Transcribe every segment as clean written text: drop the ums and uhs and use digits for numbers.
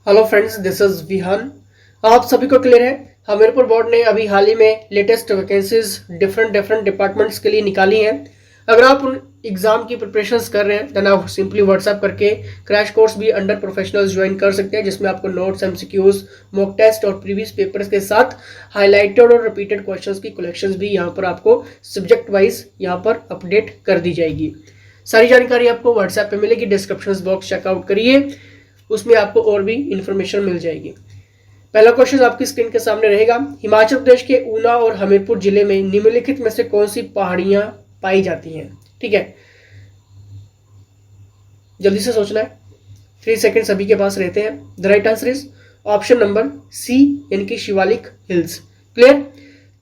Hello friends, this is Vihan. आप सभी को क्लियर है, हमीरपुर बोर्ड ने अभी हाल ही में लेटेस्ट वैकेंसीज डिफरेंट डिपार्टमेंट्स के लिए निकाली हैं। अगर आप उन एग्जाम की प्रिपरेशंस कर रहे हैं देन आप सिंपली व्हाट्सएप करके क्रैश कोर्स भी अंडर प्रोफेशनल्स ज्वाइन कर सकते हैं, जिसमें आपको नोट्स, एमसीक्यूज, मॉक टेस्ट और प्रीवियस पेपर्स के साथ हाईलाइटेड और रिपीटेड क्वेश्चंस की कलेक्शंस भी यहाँ पर आपको सब्जेक्ट वाइज यहाँ पर अपडेट कर दी जाएगी। सारी जानकारी आपको व्हाट्सएप पे मिलेगी, डिस्क्रिप्शन बॉक्स चेकआउट करिए, उसमें आपको और भी इंफॉर्मेशन मिल जाएगी। पहला क्वेश्चन आपकी स्क्रीन के सामने रहेगा। हिमाचल प्रदेश के ऊना और हमीरपुर जिले में निम्नलिखित में से कौन सी पहाड़ियां पाई जाती हैं? ठीक है, जल्दी से सोचना है, 3 सेकंड सभी के पास रहते हैं। The right answer is option number C, यानी कि शिवालिक हिल्स। क्लियर?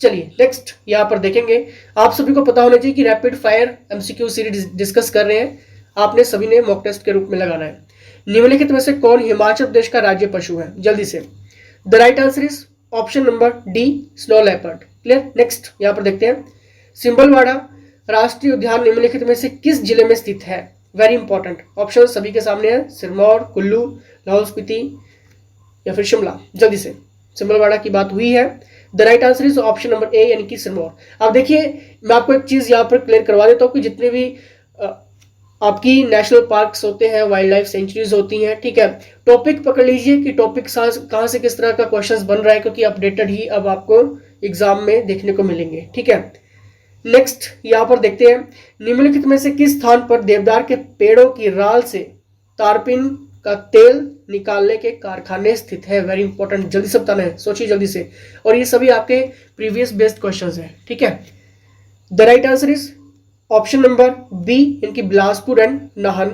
चलिए नेक्स्ट यहां पर देखेंगे। आप सभी को पता होना चाहिए कि rapid fire MCQ series discuss कर रहे हैं, आपने सभी ने मॉक टेस्ट के रूप में लगाना है। निम्नलिखित में से कौन हिमाचल प्रदेश का राज्य पशु है? जल्दी से। The right answer is option number D, snow leopard. Clear? Next यहां पर देखते हैं। सिंबलवाड़ा राष्ट्रीय उद्यान निम्नलिखित में से किस जिले में स्थित है? वेरी इंपॉर्टेंट, ऑप्शन सभी के सामने है, सिरमौर, कुल्लू, लाहौल स्पीति या फिर शिमला। जल्दी से, सिंबलवाड़ा की बात हुई है। The right answer is option number A, यानी कि सिरमौर। अब देखिए, मैं आपको एक चीज यहां पर क्लियर करवा देता हूं कि जितने भी आपकी नेशनल पार्क्स होते हैं, वाइल्ड लाइफ सेंचुरीज होती हैं, ठीक है, टॉपिक पकड़ लीजिए कि टॉपिक कहाँ से किस तरह का क्वेश्चंस बन रहा है, क्योंकि अपडेटेड ही अब आपको एग्जाम में देखने को मिलेंगे। ठीक है, नेक्स्ट यहां पर देखते हैं। निम्नलिखित में से किस स्थान पर देवदार के पेड़ों की राल से तारपीन का तेल निकालने के कारखाने स्थित है? वेरी इंपॉर्टेंट, जल्दी से बताना है, सोचिए जल्दी से। और ये सभी आपके प्रीवियस बेस्ड क्वेश्चंस हैं। ठीक है, the right answer is option number B, इनकी बिलासपुर एंड नाहन।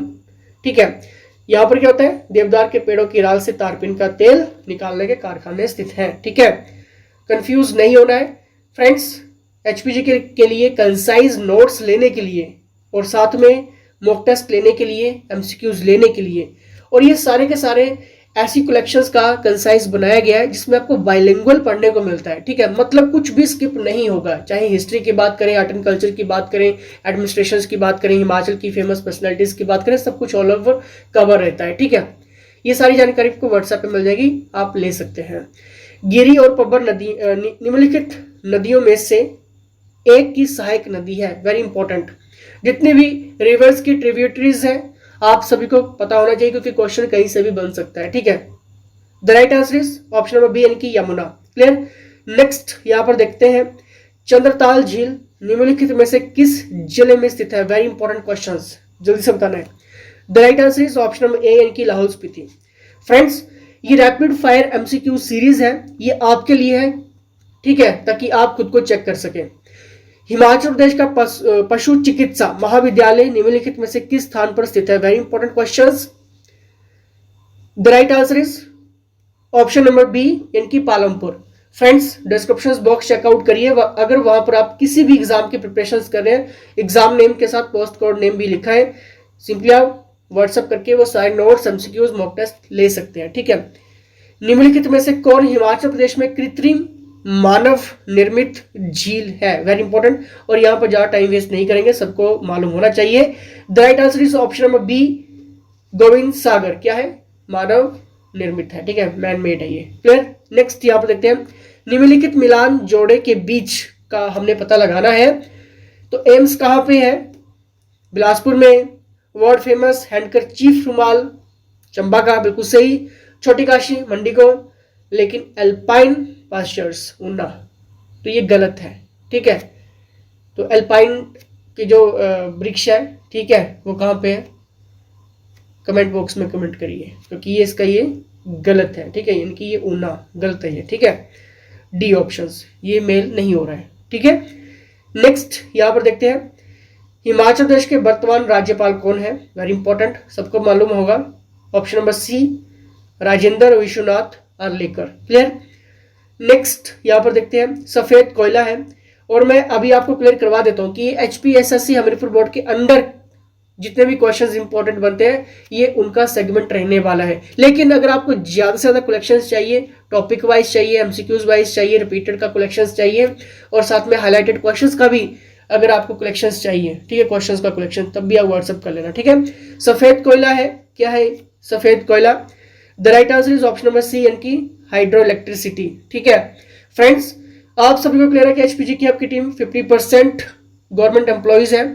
ठीक है, यहां पर क्या होता है? देवदार के पेड़ों की राल से तारपीन का तेल निकालने के कारखाने स्थित हैं। ठीक है, कंफ्यूज नहीं होना है फ्रेंड्स। एचपीजी के लिए कंसाइज नोट्स लेने के लिए और साथ में मॉक टेस्ट लेने के लिए, एमसीक्यूज लेने के लिए, और ये सारे के सारे ऐसी कलेक्शंस का कंसाइज बनाया गया है जिसमें आपको बाइलिंगुअल पढ़ने को मिलता है। ठीक है, मतलब कुछ भी स्किप नहीं होगा, चाहे हिस्ट्री की बात करें, आर्ट एंड कल्चर की बात करें, एडमिनिस्ट्रेशन की बात करें, हिमाचल की फेमस पर्सनैलिटीज की बात करें, सब कुछ ऑल ओवर कवर रहता है। ठीक है, ये सारी जानकारी आपको व्हाट्सएप पे मिल जाएगी, आप ले सकते हैं। गिरी और पब्बर नदी निम्नलिखित नदियों में से एक की सहायक नदी है। वेरी इंपॉर्टेंट, जितने भी रिवर्स की ट्रिब्यूटरीज हैं आप सभी को पता होना चाहिए, क्योंकि क्वेश्चन कहीं से भी बन सकता है। ठीक है, the right answer is option number B, यानी कि यमुना। क्लियर? नेक्स्ट यहां पर देखते हैं। चंद्रताल झील निम्नलिखित में से किस जिले में स्थित है? वेरी इंपॉर्टेंट क्वेश्चन, जल्दी से बताना है। The right answer is option number A, यानी कि लाहौल स्पीति। फ्रेंड्स, ये रैपिड फायर एमसीक्यू सीरीज है, ये आपके लिए है, ठीक है, ताकि आप खुद को चेक कर सकें। हिमाचल प्रदेश का पशु चिकित्सा महाविद्यालय निम्नलिखित में से किस स्थान पर स्थित है? Very important questions. The right answer is option number B, इनकी Palampur. Friends, description box checkout करिए, अगर वहां पर आप किसी भी एग्जाम की प्रिपरेशन कर रहे हैं, एग्जाम नेम के साथ पोस्ट कोड नेम भी लिखा है, सिंपली आप व्हाट्सएप करके वो सारे नोट्स, एमसीक्यूज, मॉक टेस्ट ले सकते हैं। ठीक है, निम्नलिखित में से कौन हिमाचल प्रदेश में कृत्रिम मानव निर्मित झील है? वेरी इंपॉर्टेंट, और यहां पर ज्यादा टाइम वेस्ट नहीं करेंगे, सबको मालूम होना चाहिए। The right answer is option number B, Govind Sagar. क्या है? मानव निर्मित है। ठीक है, मैन मेड है ये। क्लियर? नेक्स्ट यहां पर देखते हैं। निम्नलिखित मिलान जोड़े के बीच का हमें पता लगाना है, तो एम्स कहां पे है? बिलासपुर में। वर्ल्ड फेमस हैंडकरचीफ रुमाल चंबा का, बिल्कुल सही। छोटी काशी मंडीगो, लेकिन एल्पाइन पास्चर्स ऊना, तो ये गलत है। ठीक है, तो एल्पाइन की जो वृक्ष है, ठीक है, वो कहां पे है? कमेंट बॉक्स में कमेंट करिए, क्योंकि ये इसका ये गलत है। ठीक है, इनकी ये ऊना गलत है ये। ठीक है, डी ऑप्शंस ये मेल नहीं हो रहा है। ठीक है, नेक्स्ट यहां पर देखते हैं। हिमाचल प्रदेश के वर्तमान राज्यपाल कौन है? वेरी इंपॉर्टेंट, सबको मालूम होगा। Option number C, Rajendra Vishwanath Arlekar. Clear? Next यहां पर देखते हैं। सफेद कोयला है, और मैं अभी आपको क्लियर करवा देता हूं कि एचपीएसएससी हमीरपुर बोर्ड के अंडर जितने भी क्वेश्चंस इंपॉर्टेंट बनते हैं ये उनका सेगमेंट रहने वाला है। लेकिन अगर आपको ज्यादा से ज्यादा कलेक्शंस चाहिए, टॉपिक वाइज चाहिए, एमसीक्यूज वाइज चाहिए, रिपीटेड का कलेक्शंस चाहिए, और साथ में हाईलाइटेड क्वेश्चंस का भी अगर आपको कलेक्शंस चाहिए, ठीक है, क्वेश्चंस का कलेक्शन, तब भी आप व्हाट्सएप कर लेना। ठीक है, सफेद कोयला है, क्या है? सफेद कोयला the right answer is option number C यानी कि हाइड्रो इलेक्ट्रिसिटी। ठीक है फ्रेंड्स, आप सभी को क्लियर है कि एचपीजी की आपकी टीम 50% गवर्नमेंट एम्प्लॉयज है।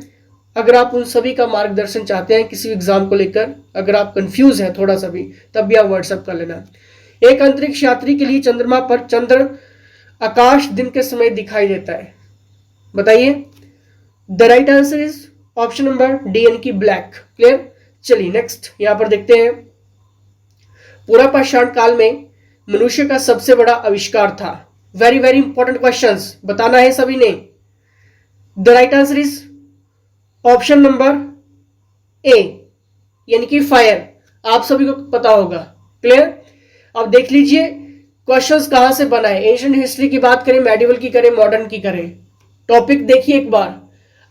अगर आप उन सभी का मार्गदर्शन चाहते हैं किसी एग्जाम को लेकर, अगर आप कंफ्यूज हैं थोड़ा सा भी, तब भी आप व्हाट्सएप कर लेना। एक अंतरिक्ष यात्री के लिए चंद्रमा पर चंद्र आकाश दिन के समय दिखाई देता है, बताइए। The right answer is option number D यानी कि ब्लैक। क्लियर। चलिए नेक्स्ट यहां पर देखते हैं, पूरा पाषाण काल में मनुष्य का सबसे बड़ा आविष्कार था। वेरी वेरी इंपॉर्टेंट क्वेश्चंस बताना है सभी ने। The right answer is option number A यानी कि फायर। आप सभी को पता होगा। क्लियर। अब देख लीजिए क्वेश्चंस कहां से बना है। एंशिएंट हिस्ट्री की बात करें, मेडिवल की करें, मॉडर्न की करें, टॉपिक देखिए एक बार।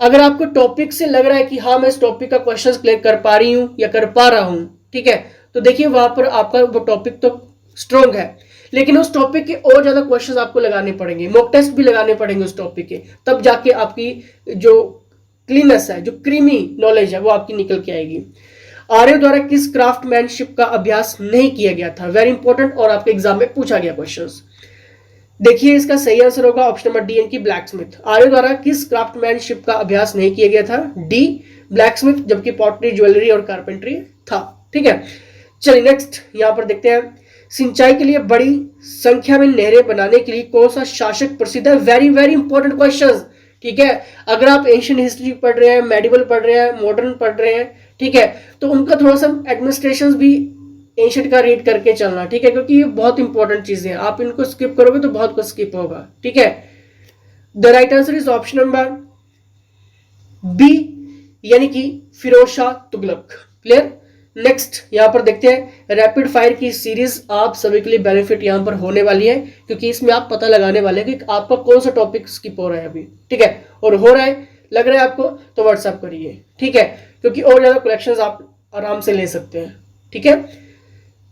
अगर आपको टॉपिक से लग रहा है कि हाँ मैं इस टॉपिक का क्वेश्चंस क्लियर कर पा रही हूं या कर पा रहा हूं, ठीक है, तो देखिए वहां पर आपका वो टॉपिक तो स्ट्रॉन्ग है, लेकिन उस टॉपिक के और ज्यादा क्वेश्चंस आपको लगाने पड़ेंगे, मॉक टेस्ट भी लगाने पड़ेंगे उस टॉपिक के, तब जाके आपकी जो क्लीननेस है, जो क्रीमी नॉलेज है, वो आपकी निकल के आएगी। आर्य द्वारा किस क्राफ्टमैनशिप का अभ्यास नहीं किया गया था। वेरी इंपॉर्टेंट और आपके एग्जाम में पूछा गया क्वेश्चंस। देखिए इसका सही आंसर होगा ऑप्शन नंबर डी यानी कि ब्लैक स्मिथ। आर्य द्वारा किस क्राफ्टमैनशिप का अभ्यास नहीं किया गया था। डी ब्लैक स्मिथ, जबकि पॉटरी, ज्वेलरी और कारपेंट्री था। ठीक है चलिए नेक्स्ट यहां पर देखते हैं, सिंचाई के लिए बड़ी संख्या में नहरें बनाने के लिए कौन सा शासक प्रसिद्ध है। Very very important question. ठीक है, अगर आप एंशिएंट हिस्ट्री पढ़ रहे हैं, मेडिवल पढ़ रहे हैं, मॉडर्न पढ़ रहे हैं, ठीक है, तो उनका थोड़ा सा एडमिनिस्ट्रेशन भी एंशिएंट का रीड करके चलना। ठीक है, क्योंकि ये बहुत इंपॉर्टेंट चीजें हैं, आप इनको स्किप करोगे तो बहुत कुछ स्किप होगा। ठीक है, the right answer is option number B यानी कि फिरोज शाह तुगलक। क्लियर। नेक्स्ट यहां पर देखते हैं, रैपिड फायर की सीरीज आप सभी के लिए बेनिफिट यहां पर होने वाली है, क्योंकि इसमें आप पता लगाने वाले हैं कि आपका कौन सा टॉपिक स्किप हो रहा है अभी। ठीक है, और हो रहा है, लग रहा है आपको, तो व्हाट्सएप करिए। ठीक है, क्योंकि और ज्यादा कलेक्शंस आप आराम से ले सकते हैं। ठीक है,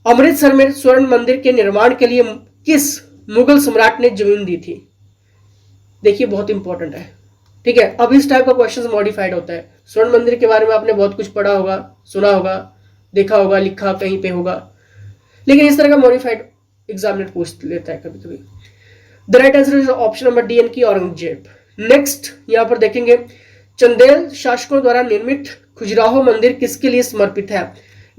अमृतसर में स्वर्ण मंदिर के निर्माण के लिए किस मुगल सम्राट ने जमीन दी थी। देखिए बहुत इंपॉर्टेंट है। ठीक है, अब इस टाइप का क्वेश्चन मॉडिफाइड होता है। स्वर्ण मंदिर के बारे में आपने बहुत कुछ पढ़ा होगा, सुना होगा, देखा होगा, लिखा कहीं पे होगा, लेकिन इस तरह का मॉडिफाइड एग्जामिनर पूछ लेता है कभी कभी। The right answer is option number D यानी कि औरंगजेब। नेक्स्ट यहां पर देखेंगे, चंदेल शासकों द्वारा निर्मित खजुराहो मंदिर किसके लिए समर्पित है।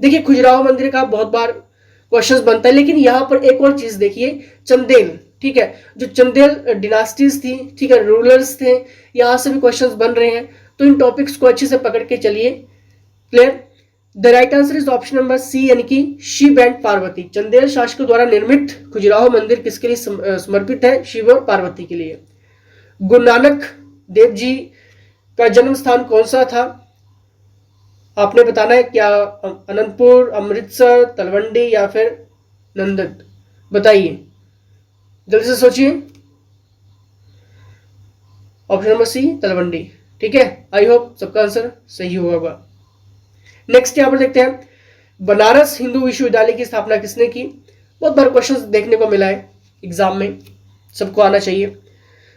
देखिए खजुराहो मंदिर का बहुत बार क्वेश्चन बनता है, लेकिन यहां पर एक और चीज देखिए, चंदेल, ठीक है, जो चंदेल डिनास्टीज थी, ठीक है, रूलर्स थे, यहां से भी क्वेश्चंस बन रहे हैं, तो इन टॉपिक्स को अच्छे से पकड़ के चलिए। Clear. The right answer is option number C यानी कि शिव एंड पार्वती। चंदेल शासकों द्वारा निर्मित खजुराहो मंदिर किसके लिए समर्पित है। शिव और पार्वती के लिए। गुरु नानक देव जी का जन्म स्थान कौन सा था, आपने बताना है। क्या अनंतपुर, अमृतसर, तलवंडी या फिर नंदन, बताइए जल्दी से सोचिए। Option number C Talwandi. ठीक है, आई होप सबका आंसर सही होगा। नेक्स्ट यहां पर देखते हैं, बनारस हिंदू विश्वविद्यालय की स्थापना किसने की। बहुत बार क्वेश्चन देखने को मिला है एग्जाम में, सबको आना चाहिए।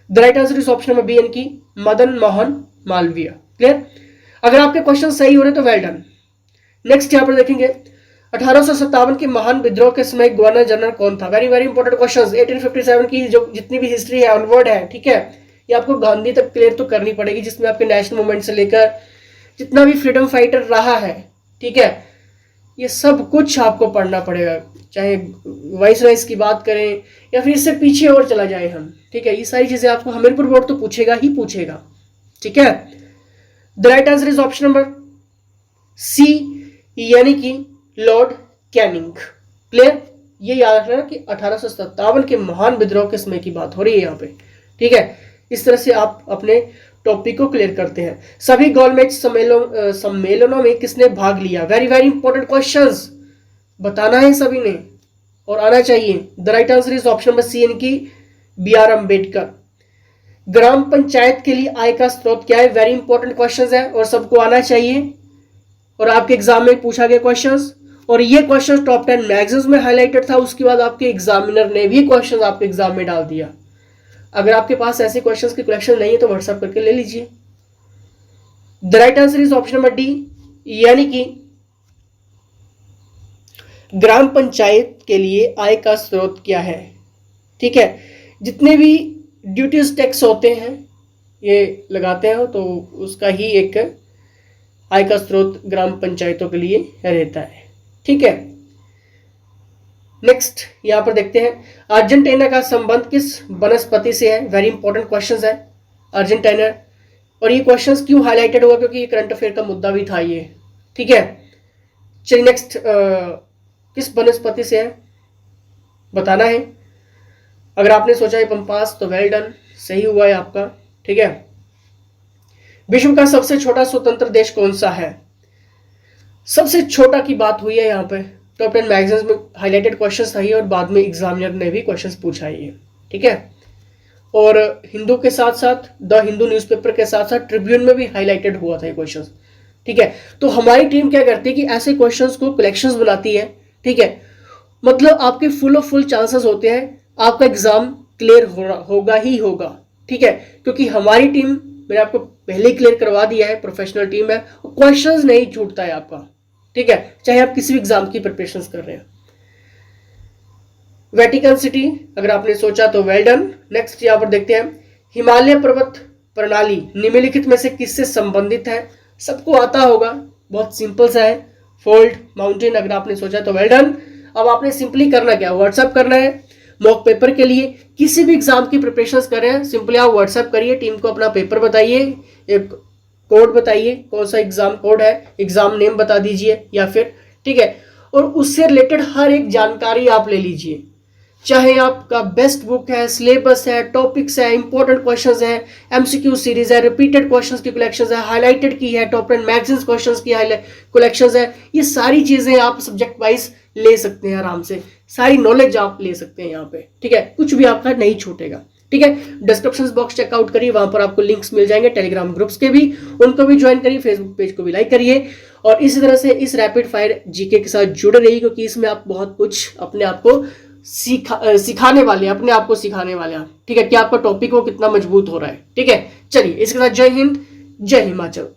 The right answer is option number B यानी कि मदन मोहन मालवीय। क्लियर। अगर आपके क्वेश्चन सही हो रहे तो वेल डन। नेक्स्ट यहां पर देखेंगे, 1857 के महान विद्रोह के समय गवर्नर जनरल कौन था। Very very important question. 1857 की जो जितनी भी हिस्ट्री है, ऑनवर्ड है, ठीक है, ये आपको गांधी तक क्लियर तो करनी पड़ेगी, जिसमें आपके नेशनल मूवमेंट से लेकर जितना भी फ्रीडम फाइटर रहा है, ठीक है, ये सब कुछ आपको पढ़ना पड़ेगा, चाहे वाइस की बात करें या फिर इससे पीछे और चला जाए हम। ठीक है, ये सारी चीजें आपको हमीरपुर बोर्ड तो पूछेगा ही पूछेगा। ठीक है, the right answer is option number C यानी कि लॉर्ड कैनिंग। क्लियर। ये याद रखना कि 1857 के महान विद्रोह के समय की बात हो रही है यहाँ पे। ठीक है, इस तरह से आप अपने टॉपिक को क्लियर करते हैं। सभी गोलमेज सम्मेलनों में किसने भाग लिया। वेरी वेरी इंपॉर्टेंट क्वेश्चंस, बताना है सभी ने और आना चाहिए। The right answer is option number C यानी कि बी आर अम्बेडकर। ग्राम पंचायत के लिए आय का स्रोत क्या है। वेरी इंपॉर्टेंट क्वेश्चंस है और सबको आना चाहिए, और आपके एग्जाम में पूछा गया क्वेश्चंस, और ये क्वेश्चन टॉप 10 मैगजीन्स में हाईलाइटेड था। उसके बाद आपके एग्जामिनर ने भी क्वेश्चन आपके एग्जाम में डाल दिया। अगर आपके पास ऐसे क्वेश्चंस की कलेक्शन नहीं है तो व्हाट्सएप करके ले लीजिए। The right answer is option number D यानी कि ग्राम पंचायत के लिए आय का स्रोत क्या है? ठीक है, जितने भी ड्यूटीज टैक्स होते हैं ये लगाते हो तो उसका ही एक आय का स्रोत ग्राम पंचायतों के लिए रहता है। ठीक है, नेक्स्ट यहां पर देखते हैं, अर्जेंटीना का संबंध किस वनस्पति से है? वेरी इंपॉर्टेंट क्वेश्चन है अर्जेंटीना। और ये क्वेश्चंस क्यों हाईलाइटेड हुआ? क्योंकि ये करंट अफेयर का मुद्दा भी था ये। ठीक है, चलिए नेक्स्ट, किस वनस्पति से है बताना है। अगर आपने सोचा है पंपास तो वेल डन, सही हुआ है आपका। ठीक है, विश्व का सबसे छोटा स्वतंत्र देश कौन सा है? सबसे छोटा की बात हुई है यहाँ पे, टॉप 10 मैगजीन्स में हाईलाइटेड क्वेश्चंस था ये, और बाद में एग्जामिनर ने भी क्वेश्चंस पूछा ये। ठीक है, और हिंदू के साथ साथ द हिंदू न्यूज़पेपर के साथ साथ ट्रिब्यून में भी हाईलाइटेड हुआ था ये क्वेश्चंस। ठीक है, तो हमारी टीम क्या करती है कि ऐसे क्वेश्चंस को कलेक्शंस बनाती है। ठीक है, मतलब आपके फुल ऑफ फुल चांसेस होते हैं आपका एग्जाम क्लियर होगा ही होगा। ठीक है, क्योंकि हमारी टीम, मैंने आपको पहले ही क्लियर करवा दिया है, प्रोफेशनल टीम है, क्वेश्चंस नहीं छूटता है आपका। ठीक है, चाहे आप किसी भी एग्जाम की प्रिपरेशन कर रहे हैं। वेटिकन सिटी अगर आपने सोचा तो वेल डन। नेक्स्ट यहां पर देखते हैं, हिमालय पर्वत प्रणाली निम्नलिखित में से किससे संबंधित है? सबको आता होगा, बहुत सिंपल सा है, फोल्ड माउंटेन। अगर आपने सोचा तो वेल डन। अब आपने सिंपली करना क्या, व्हाट्सएप करना है। मॉक पेपर के लिए किसी भी एग्जाम की प्रिपरेशन कर रहे हैं, सिंपली आप व्हाट्सएप करिए, टीम को अपना पेपर बताइए, एक कोड बताइए, कौन सा एग्जाम कोड है, एग्जाम नेम बता दीजिए या फिर, ठीक है, और उससे रिलेटेड हर एक जानकारी आप ले लीजिए। चाहे आपका बेस्ट बुक है, सिलेबस है, टॉपिक्स है, इंपॉर्टेंट क्वेश्चंस है, एमसीक्यू सीरीज है, रिपीटेड क्वेश्चंस की कलेक्शंस है, हाईलाइटेड की है, टॉप 10 मैगजीन्स क्वेश्चंस की कलेक्शंस है, ये सारी चीजें आप सब्जेक्ट वाइज ले सकते हैं आराम से, सारी नॉलेज आप ले सकते हैं यहाँ पे। ठीक है, कुछ भी आपका नहीं छूटेगा। ठीक है, डिस्क्रिप्शन बॉक्स चेकआउट करिए, वहां पर आपको लिंक्स मिल जाएंगे टेलीग्राम ग्रुप्स के भी, उनको भी ज्वाइन करिए, फेसबुक पेज को भी लाइक करिए, और इसी तरह से इस रैपिड फायर जीके के साथ जुड़े रहिए, क्योंकि इसमें आप बहुत कुछ अपने आप को सिखाने वाले हैं, अपने आप को सिखाने वाले हैं। ठीक है, कि आपका टॉपिक वो कितना मजबूत हो रहा है। ठीक है, चलिए इसके साथ जय हिंद, जय हिमाचल।